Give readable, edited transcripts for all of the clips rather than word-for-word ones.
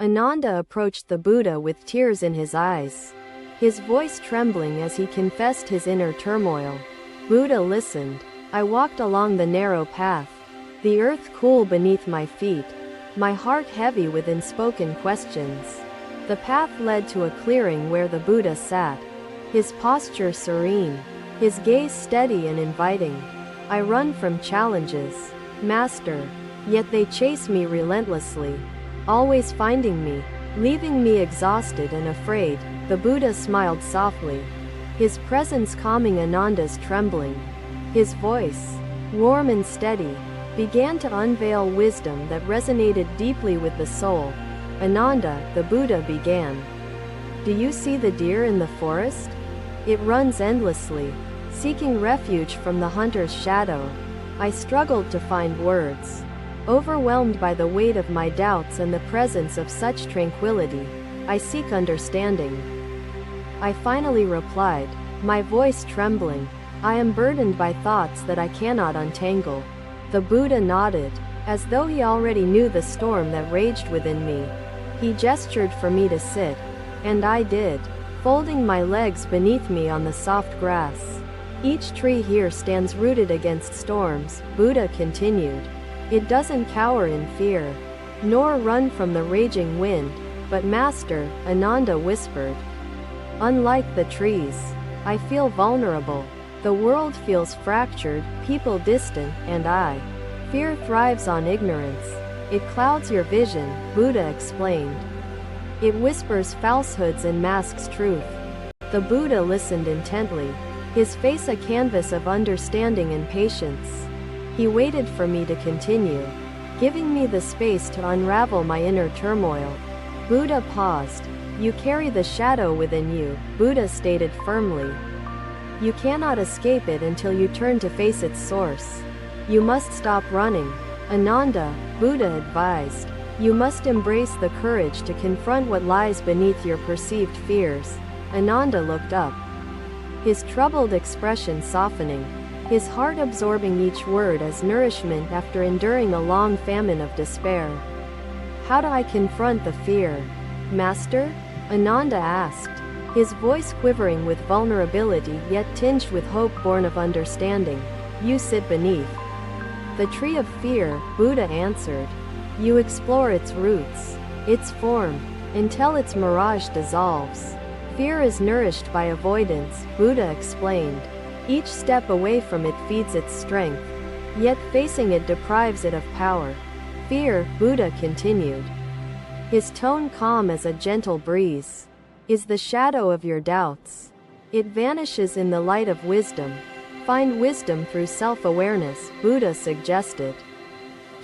Ananda approached the Buddha with tears in his eyes, his voice trembling as he confessed his inner turmoil. Buddha listened. I walked along the narrow path, the earth cool beneath my feet, my heart heavy with unspoken questions. The path led to a clearing where the Buddha sat, his posture serene, his gaze steady and inviting. I run from challenges, Master, yet they chase me relentlessly, always finding me, leaving me exhausted and afraid. The Buddha smiled softly, his presence calming Ananda's trembling. His voice, warm and steady, began to unveil wisdom that resonated deeply with the soul. Ananda, the Buddha began. Do you see the deer in the forest? It runs endlessly, seeking refuge from the hunter's shadow. I struggled to find words, overwhelmed by the weight of my doubts and the presence of such tranquility. I seek understanding. I finally replied, my voice trembling. I am burdened by thoughts that I cannot untangle. The Buddha nodded, as though he already knew the storm that raged within me. He gestured for me to sit, and I did, folding my legs beneath me on the soft grass. Each tree here stands rooted against storms, Buddha continued. It doesn't cower in fear, nor run from the raging wind, but Master, Ananda whispered. Unlike the trees, I feel vulnerable. The world feels fractured, people distant, and fear thrives on ignorance. It clouds your vision, Buddha explained. It whispers falsehoods and masks truth. The Buddha listened intently, his face a canvas of understanding and patience. He waited for me to continue, giving me the space to unravel my inner turmoil. Buddha paused. You carry the shadow within you, Buddha stated firmly. You cannot escape it until you turn to face its source. You must stop running. Ananda, Buddha advised. You must embrace the courage to confront what lies beneath your perceived fears. Ananda looked up, his troubled expression softening, his heart absorbing each word as nourishment after enduring a long famine of despair. How do I confront the fear, Master? Ananda asked, his voice quivering with vulnerability yet tinged with hope born of understanding. You sit beneath the tree of fear, Buddha answered. You explore its roots, its form, until its mirage dissolves. Fear is nourished by avoidance, Buddha explained. Each step away from it feeds its strength, yet facing it deprives it of power. Fear, Buddha continued, his tone calm as a gentle breeze, is the shadow of your doubts. It vanishes in the light of wisdom. Find wisdom through self-awareness, Buddha suggested.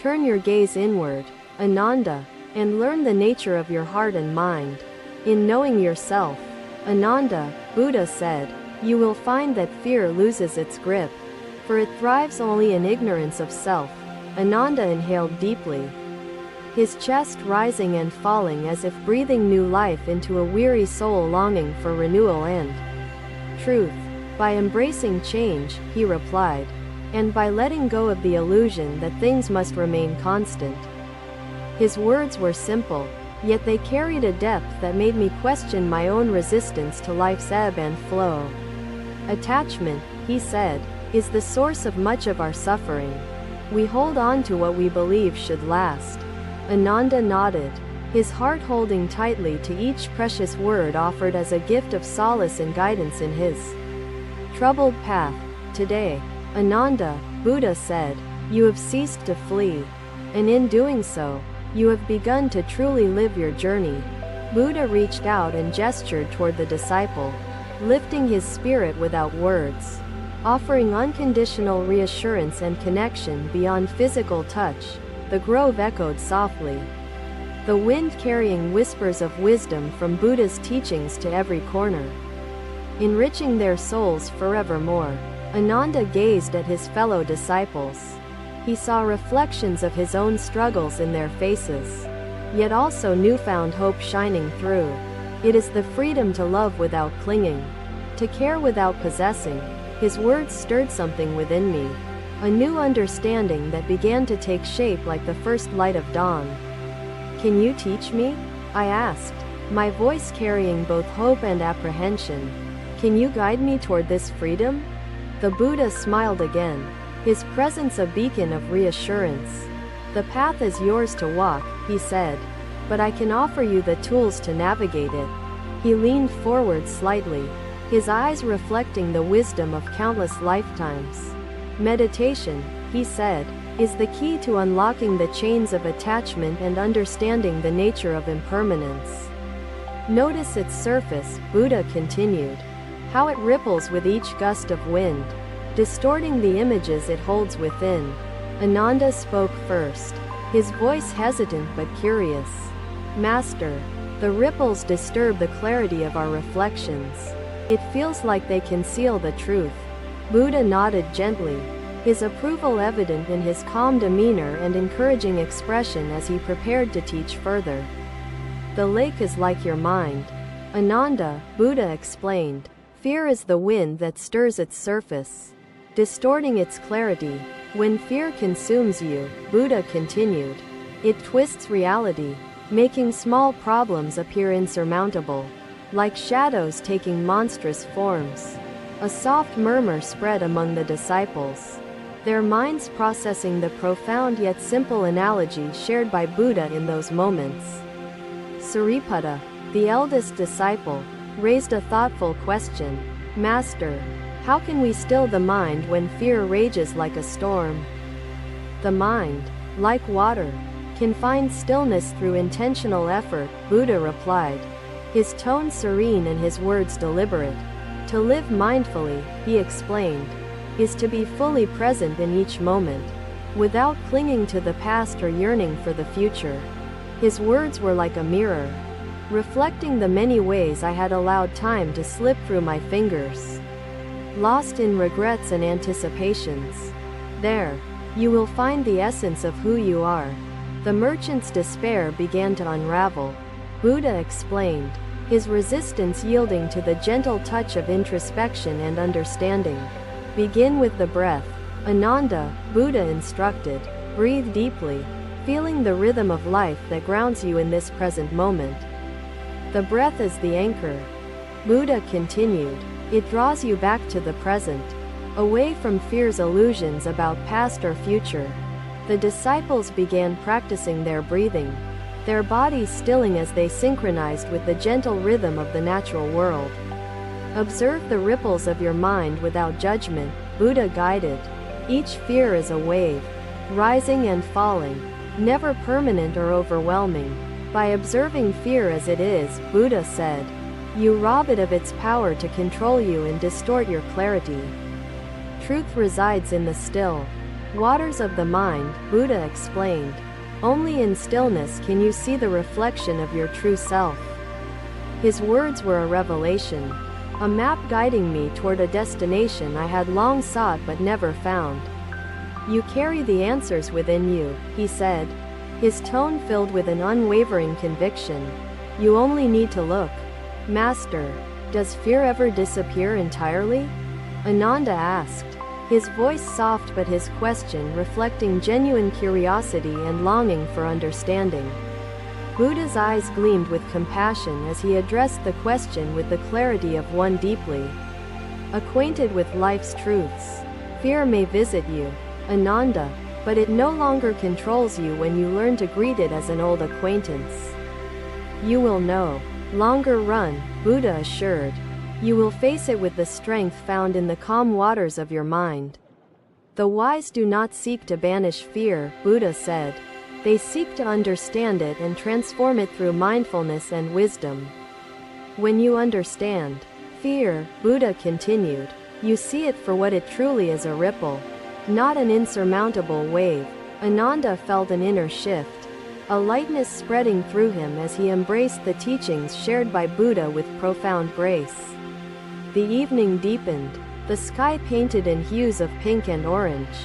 Turn your gaze inward, Ananda, and learn the nature of your heart and mind. In knowing yourself, Ananda, Buddha said, you will find that fear loses its grip, for it thrives only in ignorance of self. Ananda inhaled deeply, his chest rising and falling as if breathing new life into a weary soul longing for renewal and truth. By embracing change, he replied, and by letting go of the illusion that things must remain constant. His words were simple, yet they carried a depth that made me question my own resistance to life's ebb and flow. Attachment, he said, is the source of much of our suffering. We hold on to what we believe should last. Ananda nodded, his heart holding tightly to each precious word offered as a gift of solace and guidance in his troubled path. Today, Ananda, Buddha said, you have ceased to flee, and in doing so, you have begun to truly live your journey. Buddha reached out and gestured toward the disciple, lifting his spirit without words, offering unconditional reassurance and connection beyond physical touch. The grove echoed softly, the wind carrying whispers of wisdom from Buddha's teachings to every corner, enriching their souls forevermore. Ananda gazed at his fellow disciples. He saw reflections of his own struggles in their faces, yet also newfound hope shining through. It is the freedom to love without clinging, to care without possessing. His words stirred something within me, a new understanding that began to take shape like the first light of dawn. Can you teach me? I asked, my voice carrying both hope and apprehension. Can you guide me toward this freedom? The Buddha smiled again, his presence a beacon of reassurance. The path is yours to walk, he said, but I can offer you the tools to navigate it. He leaned forward slightly, his eyes reflecting the wisdom of countless lifetimes. Meditation, he said, is the key to unlocking the chains of attachment and understanding the nature of impermanence. Notice its surface, Buddha continued, how it ripples with each gust of wind, distorting the images it holds within. Ananda spoke first, his voice hesitant but curious. Master, the ripples disturb the clarity of our reflections. It feels like they conceal the truth. Buddha nodded gently, his approval evident in his calm demeanor and encouraging expression as he prepared to teach further. The lake is like your mind. Ananda, Buddha explained, fear is the wind that stirs its surface, distorting its clarity. When fear consumes you, Buddha continued, it twists reality, making small problems appear insurmountable, like shadows taking monstrous forms. A soft murmur spread among the disciples, their minds processing the profound yet simple analogy shared by Buddha in those moments. Sariputta, the eldest disciple, raised a thoughtful question. Master, how can we still the mind when fear rages like a storm? The mind, like water, can find stillness through intentional effort, Buddha replied, his tone serene and his words deliberate. To live mindfully, he explained, is to be fully present in each moment, without clinging to the past or yearning for the future. His words were like a mirror, reflecting the many ways I had allowed time to slip through my fingers, lost in regrets and anticipations. There, you will find the essence of who you are. The merchant's despair began to unravel, Buddha explained, his resistance yielding to the gentle touch of introspection and understanding. Begin with the breath, Ananda, Buddha instructed. Breathe deeply, feeling the rhythm of life that grounds you in this present moment. The breath is the anchor, Buddha continued. It draws you back to the present, away from fear's illusions about past or future. The disciples began practicing their breathing, their bodies stilling as they synchronized with the gentle rhythm of the natural world. Observe the ripples of your mind without judgment, Buddha guided. Each fear is a wave, rising and falling, never permanent or overwhelming. By observing fear as it is, Buddha said, you rob it of its power to control you and distort your clarity. Truth resides in the still waters of the mind, Buddha explained. Only in stillness can you see the reflection of your true self. His words were a revelation, a map guiding me toward a destination I had long sought but never found. You carry the answers within you, he said, his tone filled with an unwavering conviction. You only need to look. Master, does fear ever disappear entirely? Ananda asked, his voice soft but his question reflecting genuine curiosity and longing for understanding. Buddha's eyes gleamed with compassion as he addressed the question with the clarity of one deeply acquainted with life's truths. Fear may visit you, Ananda, but it no longer controls you when you learn to greet it as an old acquaintance. You will know. Longer run, Buddha assured. You will face it with the strength found in the calm waters of your mind. The wise do not seek to banish fear, Buddha said. They seek to understand it and transform it through mindfulness and wisdom. When you understand fear, Buddha continued, you see it for what it truly is, a ripple, not an insurmountable wave. Ananda felt an inner shift, a lightness spreading through him as he embraced the teachings shared by Buddha with profound grace. The evening deepened, the sky painted in hues of pink and orange,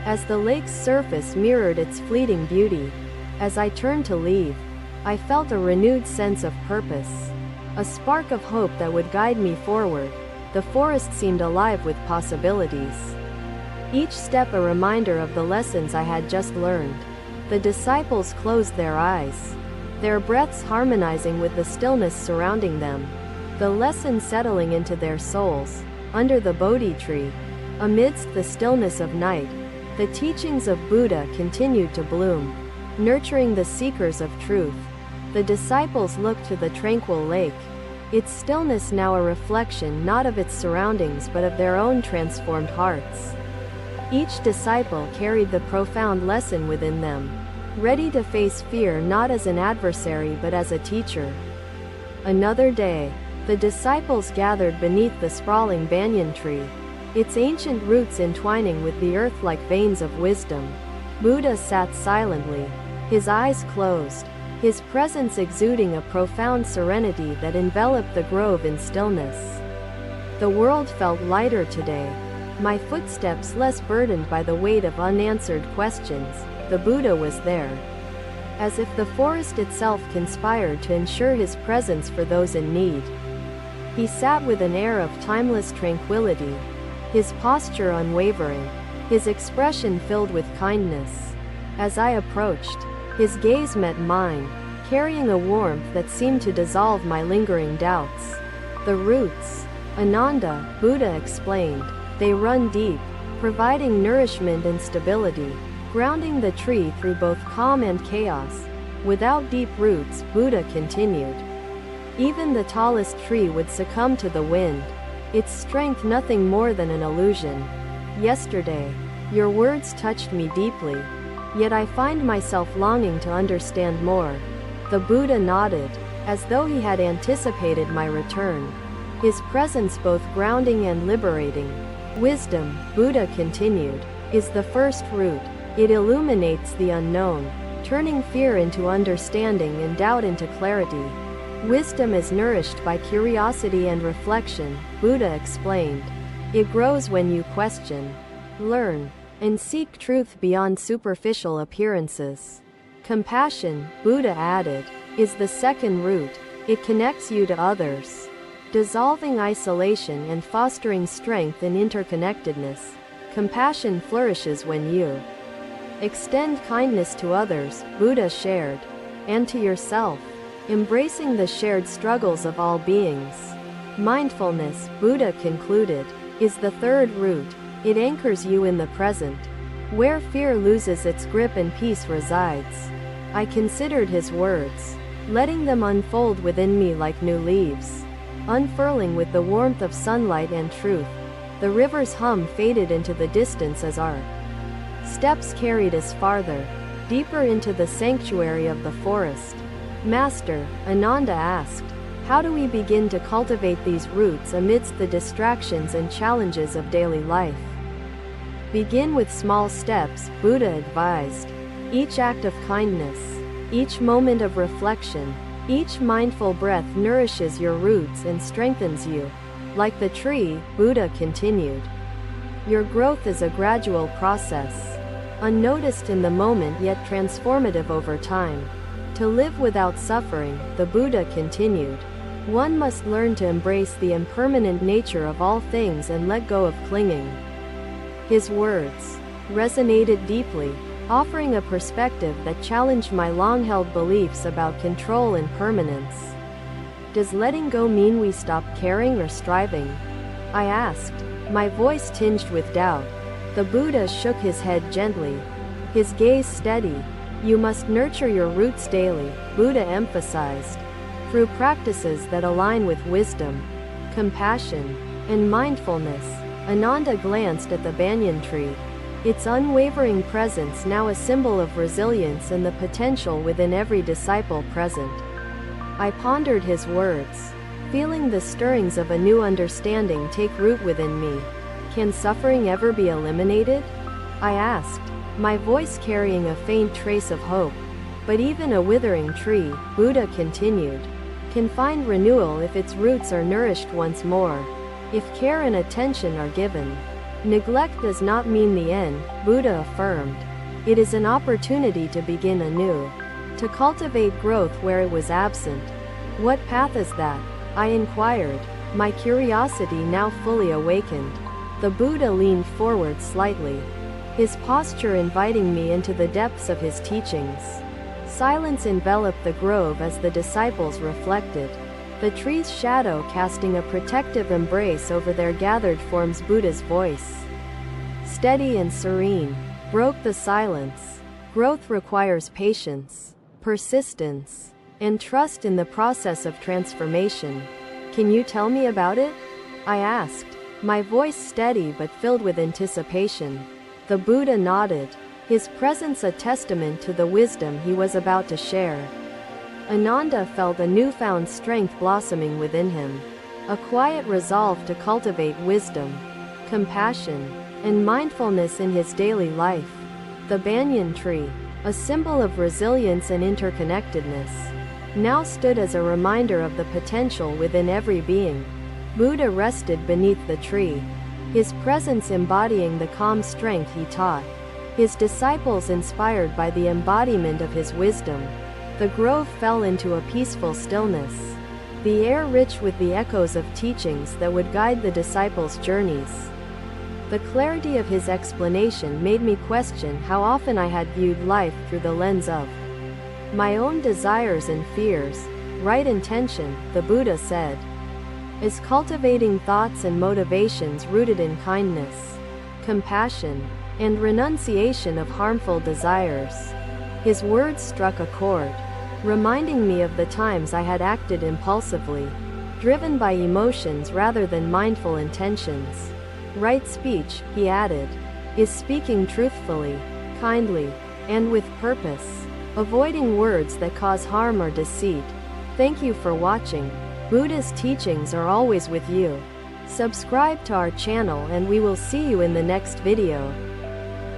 as the lake's surface mirrored its fleeting beauty. As I turned to leave, I felt a renewed sense of purpose, a spark of hope that would guide me forward. The forest seemed alive with possibilities, each step a reminder of the lessons I had just learned. The disciples closed their eyes, their breaths harmonizing with the stillness surrounding them, the lesson settling into their souls. Under the Bodhi tree, amidst the stillness of night, the teachings of Buddha continued to bloom, nurturing the seekers of truth. The disciples looked to the tranquil lake, its stillness now a reflection not of its surroundings but of their own transformed hearts. Each disciple carried the profound lesson within them, ready to face fear not as an adversary but as a teacher. Another day, the disciples gathered beneath the sprawling banyan tree, its ancient roots entwining with the earth like veins of wisdom. Buddha sat silently, his eyes closed, his presence exuding a profound serenity that enveloped the grove in stillness. The world felt lighter today, my footsteps less burdened by the weight of unanswered questions. The Buddha was there, as if the forest itself conspired to ensure his presence for those in need. He sat with an air of timeless tranquility, his posture unwavering, his expression filled with kindness. As I approached, his gaze met mine, carrying a warmth that seemed to dissolve my lingering doubts. The roots, Ananda, Buddha explained, they run deep, providing nourishment and stability, grounding the tree through both calm and chaos. Without deep roots, Buddha continued, even the tallest tree would succumb to the wind, its strength nothing more than an illusion. Yesterday, your words touched me deeply, yet I find myself longing to understand more. The Buddha nodded, as though he had anticipated my return, his presence both grounding and liberating. Wisdom, Buddha continued, is the first root. It illuminates the unknown, turning fear into understanding and doubt into clarity. Wisdom is nourished by curiosity and reflection, Buddha explained. It grows when you question, learn, and seek truth beyond superficial appearances. Compassion, Buddha added, is the second root. It connects you to others, dissolving isolation and fostering strength in interconnectedness. Compassion flourishes when you extend kindness to others, Buddha shared, and to yourself, embracing the shared struggles of all beings. Mindfulness, Buddha concluded, is the third root. It anchors you in the present, where fear loses its grip and peace resides. I considered his words, letting them unfold within me like new leaves, unfurling with the warmth of sunlight and truth. The river's hum faded into the distance as our steps carried us farther, deeper into the sanctuary of the forest. Master, Ananda asked, how do we begin to cultivate these roots amidst the distractions and challenges of daily life? Begin with small steps, Buddha advised. Each act of kindness, each moment of reflection, each mindful breath nourishes your roots and strengthens you. Like the tree, Buddha continued, your growth is a gradual process, unnoticed in the moment yet transformative over time. To live without suffering, the Buddha continued, one must learn to embrace the impermanent nature of all things and let go of clinging. His words resonated deeply, offering a perspective that challenged my long-held beliefs about control and permanence. Does letting go mean we stop caring or striving? I asked, my voice tinged with doubt. The Buddha shook his head gently, his gaze steady. You must nurture your roots daily, Buddha emphasized, through practices that align with wisdom, compassion, and mindfulness. Ananda glanced at the banyan tree, its unwavering presence now a symbol of resilience and the potential within every disciple present. I pondered his words, feeling the stirrings of a new understanding take root within me. Can suffering ever be eliminated? I asked, my voice carrying a faint trace of hope. But even a withering tree, Buddha continued, can find renewal if its roots are nourished once more, if care and attention are given. Neglect does not mean the end, Buddha affirmed. It is an opportunity to begin anew, to cultivate growth where it was absent. What path is that? I inquired, my curiosity now fully awakened. The Buddha leaned forward slightly, his posture inviting me into the depths of his teachings. silence enveloped the grove as the disciples reflected, the tree's shadow casting a protective embrace over their gathered forms. Buddha's voice, steady and serene, broke the silence. Growth requires patience, persistence, and trust in the process of transformation. Can you tell me about it? I asked, my voice steady but filled with anticipation. The Buddha nodded, his presence a testament to the wisdom he was about to share. Ananda felt a newfound strength blossoming within him, a quiet resolve to cultivate wisdom, compassion, and mindfulness in his daily life. The banyan tree, a symbol of resilience and interconnectedness, now stood as a reminder of the potential within every being. Buddha rested beneath the tree, his presence embodying the calm strength he taught, his disciples inspired by the embodiment of his wisdom. The grove fell into a peaceful stillness, the air rich with the echoes of teachings that would guide the disciples' journeys. The clarity of his explanation made me question how often I had viewed life through the lens of my own desires and fears. Right intention, the Buddha said, is cultivating thoughts and motivations rooted in kindness, compassion, and renunciation of harmful desires. His words struck a chord, reminding me of the times I had acted impulsively, driven by emotions rather than mindful intentions. Right speech, he added, is speaking truthfully, kindly, and with purpose, avoiding words that cause harm or deceit. Thank you for watching. Buddha's teachings are always with you. Subscribe to our channel and we will see you in the next video.